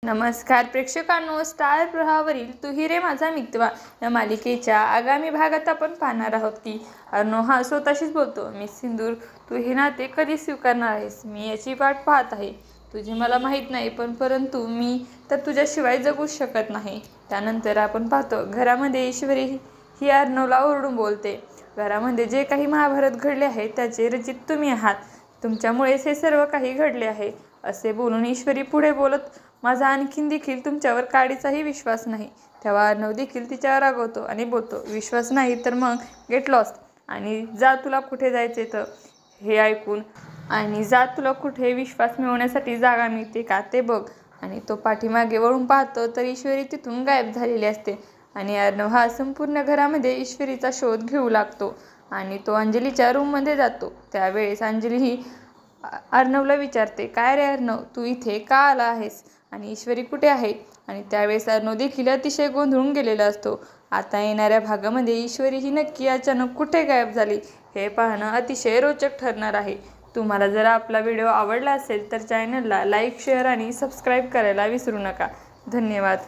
नमस्कार प्रेक्षकांनो, स्टार प्रवाहावरील तू ही रे माझा मितवा या मालिकेच्या आगामी भागात आपण पाहणार आहोत की अर्णव हा स्वतःशीच बोलतो, मी सिंदूर, तू हे नाते कधी स्वीकारणार आहेस? मी याची वाट पाहत आहे. तुझे मला माहीत नाही, परंतु मी तर तुझ्याशिवाय जगूच शकत नाही. त्यानंतर आपण पाहतो घरामध्ये ईश्वरी ही अर्णवला ओरडून बोलते. घरामध्ये जे काही महाभारत घडले आहे त्याचे रचित तुम्ही आहात. तुमच्यामुळेच हे सर्व काही घडले आहे, असे बोलून ईश्वरी पुढे बोलत, माझा आणखीन देखील तुमच्यावर काडीचाही विश्वास नाही. तेव्हा अर्णव देखील तिच्यावर रागवतो आणि बोलतो, विश्वास नाही तर मग गेट लॉस्ट आणि जा, तुला कुठे जायचे तर हे ऐकून आणि जा, तुला कुठे विश्वास मिळवण्यासाठी जागा मिळते का ते बघ. आणि तो पाठीमागे वळून पाहतो तर ईश्वरी तिथून गायब झालेली असते आणि अर्णव हा संपूर्ण घरामध्ये ईश्वरीचा शोध घेऊ लागतो आणि तो अंजलीच्या रूममध्ये जातो. त्यावेळेस अंजली ही अर्णवला विचारते, काय रे अर्णव, तू इथे का आला आहेस आणि ईश्वरी कुठे आहे? आणि त्यावेळेस अर्णव देखील अतिशय गोंधळून गेलेला असतो. आता येणाऱ्या भागामध्ये ईश्वरी ही नक्की अचानक कुठे गायब झाली हे पाहणं अतिशय रोचक ठरणार आहे. तुम्हाला जर आपला व्हिडिओ आवडला असेल तर चॅनलला लाईक, शेअर आणि सबस्क्राईब करायला विसरू नका. धन्यवाद.